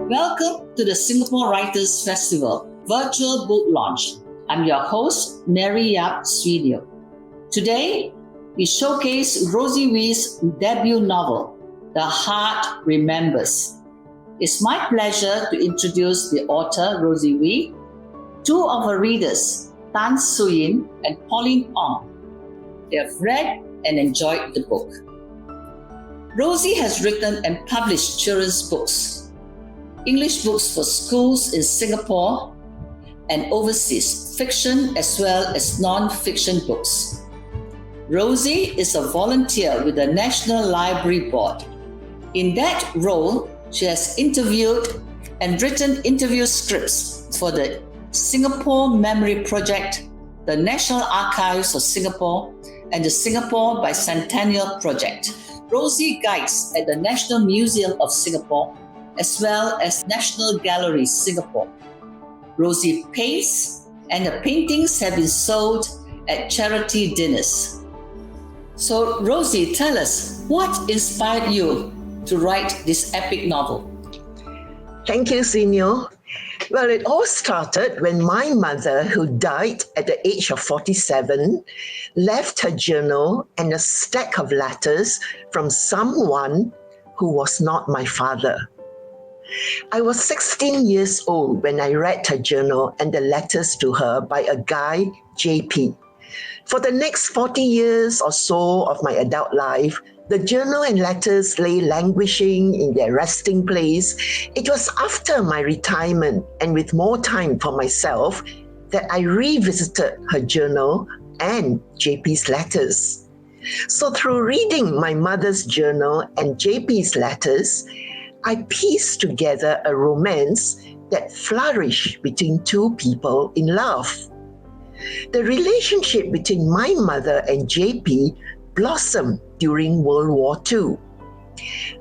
Welcome to the Singapore Writers Festival virtual book launch. I'm your host, Mary Yap Swedio. Today, we showcase Rosie Wee's debut novel, The Heart Remembers. It's my pleasure to introduce the author, Rosie Wee, two of her readers, Tan Suyin and Pauline Ong. They have read and enjoyed the book. Rosie has written and published children's books, English books for schools in Singapore and overseas, fiction as well as non-fiction books. Rosie is a volunteer with the National Library Board. In that role, she has interviewed and written interview scripts for the Singapore Memory Project, the National Archives of Singapore, and the Singapore Bicentennial Project. Rosie guides at the National Museum of Singapore as well as National Gallery Singapore. Rosie paints, and her paintings have been sold at charity dinners. So Rosie, tell us, what inspired you to write this epic novel? Thank you, Senior. Well, it all started when my mother, who died at the age of 47, left her journal and a stack of letters from someone who was not my father. I was 16 years old when I read her journal and the letters to her by a guy, JP. For the next 40 years or so of my adult life, the journal and letters lay languishing in their resting place. It was after my retirement and with more time for myself that I revisited her journal and JP's letters. So through reading my mother's journal and JP's letters, I pieced together a romance that flourished between two people in love. The relationship between my mother and JP blossomed during World War II.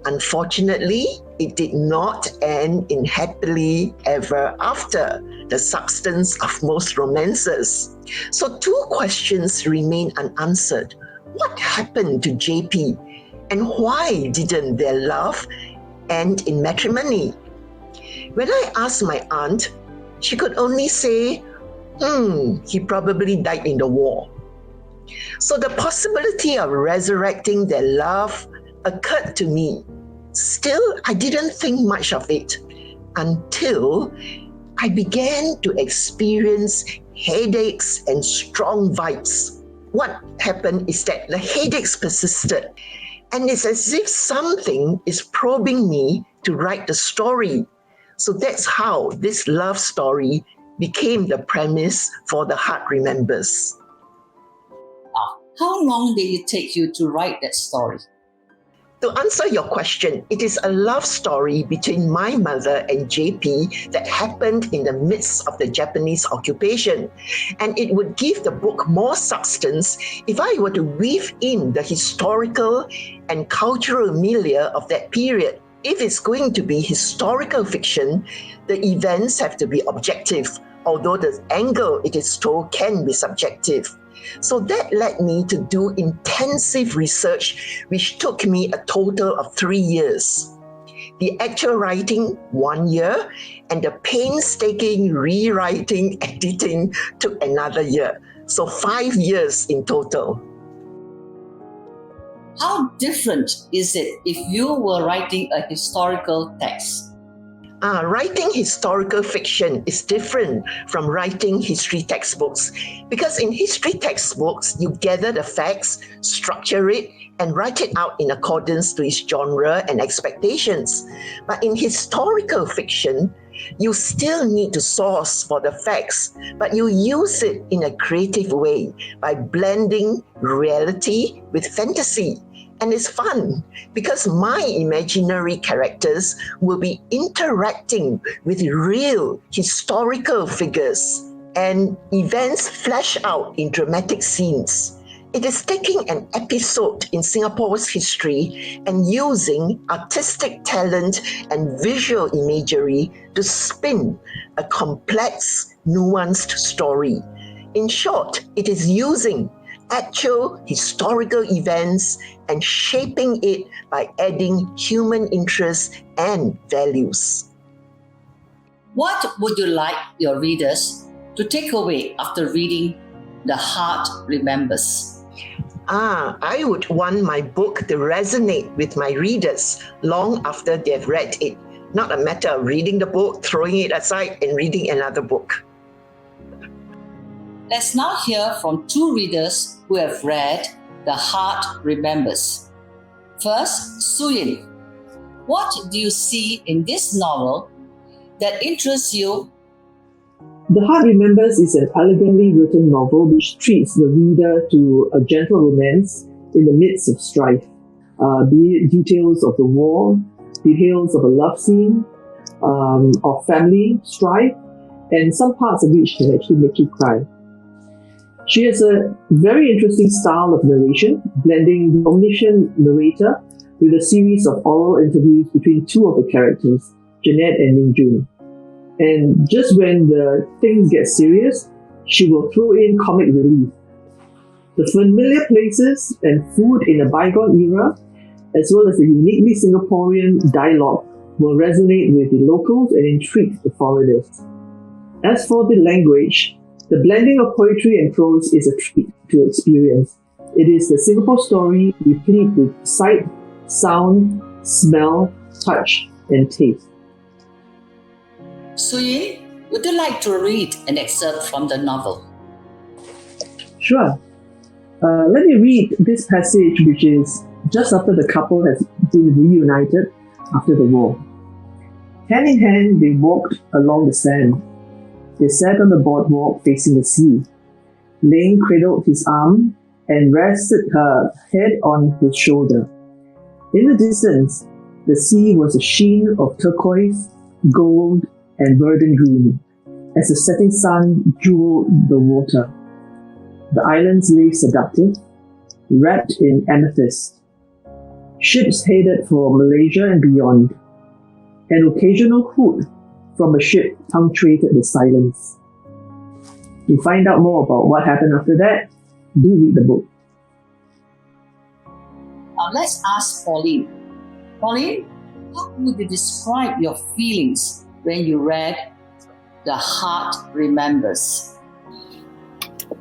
Unfortunately, it did not end in happily ever after, the substance of most romances. So two questions remain unanswered. What happened to JP, and why didn't their love end in matrimony? When I asked my aunt, she could only say, he probably died in the war. So the possibility of resurrecting their love occurred to me. Still, I didn't think much of it until I began to experience headaches and strong vibes. What happened is that the headaches persisted, and it's as if something is probing me to write the story. So that's how this love story became the premise for The Heart Remembers. How long did it take you to write that story? To answer your question, it is a love story between my mother and JP that happened in the midst of the Japanese occupation. And it would give the book more substance if I were to weave in the historical and cultural milieu of that period. If it's going to be historical fiction, the events have to be objective, although the angle it is told can be subjective. So that led me to do intensive research, which took me a total of 3 years. The actual writing, 1 year, and the painstaking rewriting, editing took another year. So 5 years in total. How different is it if you were writing a historical text? Writing historical fiction is different from writing history textbooks, because in history textbooks, you gather the facts, structure it, and write it out in accordance to its genre and expectations. But in historical fiction, you still need to source for the facts, but you use it in a creative way by blending reality with fantasy. And it's fun because my imaginary characters will be interacting with real historical figures, and events flash out in dramatic scenes. It is taking an episode in Singapore's history and using artistic talent and visual imagery to spin a complex, nuanced story. In short, it is using actual historical events and shaping it by adding human interests and values. What would you like your readers to take away after reading The Heart Remembers? I would want my book to resonate with my readers long after they've read it. Not a matter of reading the book, throwing it aside, and reading another book. Let's now hear from two readers who have read The Heart Remembers. First, Suyin. What do you see in this novel that interests you? The Heart Remembers is an elegantly written novel which treats the reader to a gentle romance in the midst of strife, be it details of the war, details of a love scene, of family strife, and some parts of which can actually make you cry. She has a very interesting style of narration, blending the omniscient narrator with a series of oral interviews between two of the characters, Jeanette and Min Joon. And just when the things get serious, she will throw in comic relief. The familiar places and food in a bygone era, as well as the uniquely Singaporean dialogue, will resonate with the locals and intrigue the foreigners. As for the language, the blending of poetry and prose is a treat to experience. It is the Singapore story replete with sight, sound, smell, touch, and taste. Suyin, would you like to read an excerpt from the novel? Sure. Let me read this passage, which is just after the couple has been reunited after the war. Hand in hand, they walked along the sand. They sat on the boardwalk facing the sea. Leng cradled his arm and rested her head on his shoulder. In the distance, the sea was a sheen of turquoise, gold, and verdant green, as the setting sun jeweled the water. The islands lay seductive, wrapped in amethyst. Ships headed for Malaysia and beyond. An occasional hoot from a ship punctuated the silence. To find out more about what happened after that, do read the book. Now let's ask Pauline. Pauline, how would you describe your feelings when you read The Heart Remembers?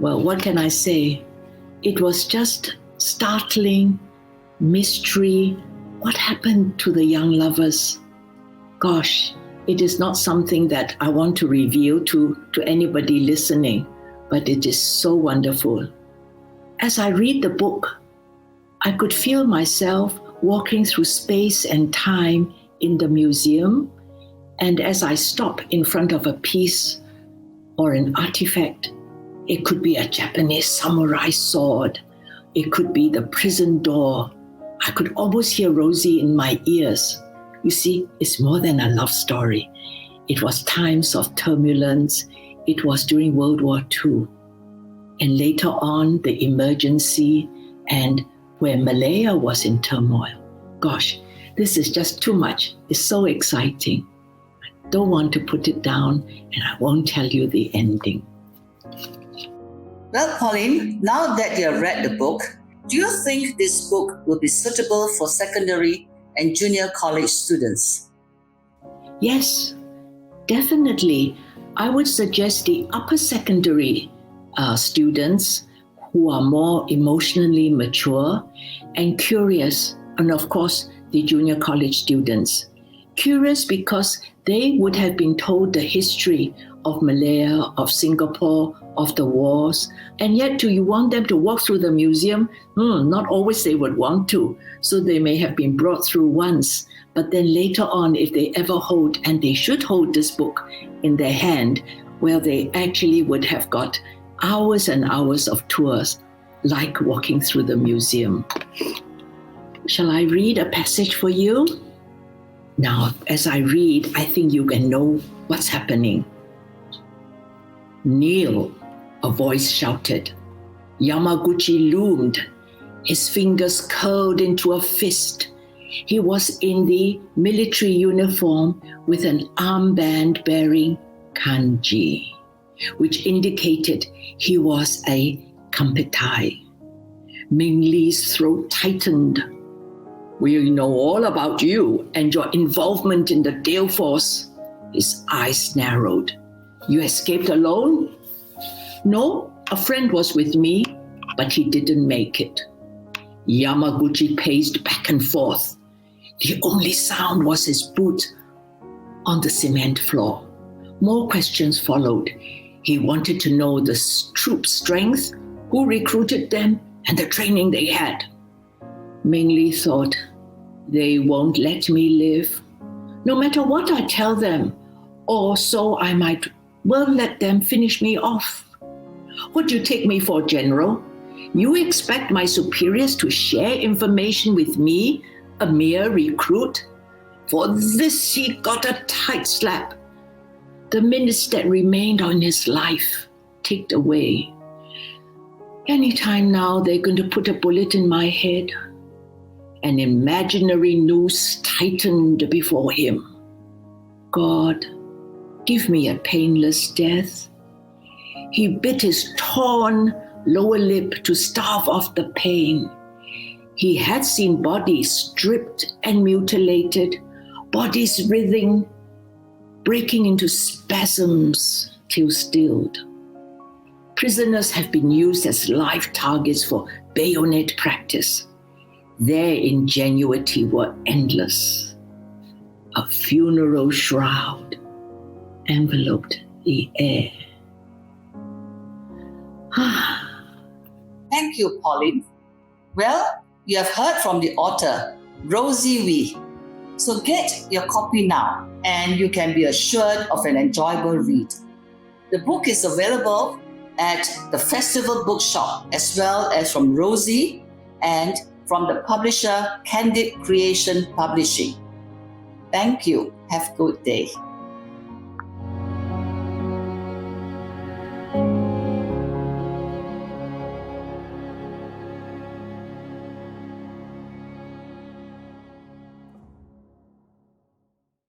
Well, what can I say? It was just startling, mystery. What happened to the young lovers? Gosh, it is not something that I want to reveal to anybody listening, but it is so wonderful. As I read the book, I could feel myself walking through space and time in the museum, and as I stop in front of a piece or an artifact, it could be a Japanese samurai sword, it could be the prison door. I could almost hear Rosie in my ears. You see, it's more than a love story. It was times of turbulence. It was during World War II. And later on, the emergency and where Malaya was in turmoil. Gosh, this is just too much. It's so exciting. I don't want to put it down, and I won't tell you the ending. Well, Pauline, now that you have read the book, do you think this book will be suitable for secondary and junior college students? Yes, definitely. I would suggest the upper secondary students who are more emotionally mature and curious, and of course, the junior college students. Curious because they would have been told the history of Malaya, of Singapore, of the wars, and yet do you want them to walk through the museum? Not always they would want to, so they may have been brought through once, but then later on, if they ever hold, and they should hold this book in their hand, well, they actually would have got hours and hours of tours, like walking through the museum. Shall I read a passage for you? Now, as I read, I think you can know what's happening. Kneel, a voice shouted. Yamaguchi loomed, his fingers curled into a fist. He was in the military uniform with an armband bearing kanji, which indicated he was a Kampetai. Ming Li's throat tightened. We know all about you and your involvement in the Dale Force. His eyes narrowed. You escaped alone? No, a friend was with me, but he didn't make it. Yamaguchi paced back and forth. The only sound was his boot on the cement floor. More questions followed. He wanted to know the troop strength, who recruited them, and the training they had. Mingli thought, they won't let me live, no matter what I tell them, or so I might well let them finish me off. What do you take me for, General? You expect my superiors to share information with me, a mere recruit? For this he got a tight slap. The minutes that remained on his life ticked away. Anytime now they're going to put a bullet in my head. An imaginary noose tightened before him. God, give me a painless death. He bit his torn lower lip to starve off the pain. He had seen bodies stripped and mutilated, bodies writhing, breaking into spasms till stilled. Prisoners have been used as live targets for bayonet practice. Their ingenuity were endless. A funeral shroud enveloped the air. Thank you, Pauline. Well, you have heard from the author, Rosie Wee. So get your copy now, and you can be assured of an enjoyable read. The book is available at the Festival Bookshop, as well as from Rosie and from the publisher Candid Creation Publishing. Thank you. Have a good day.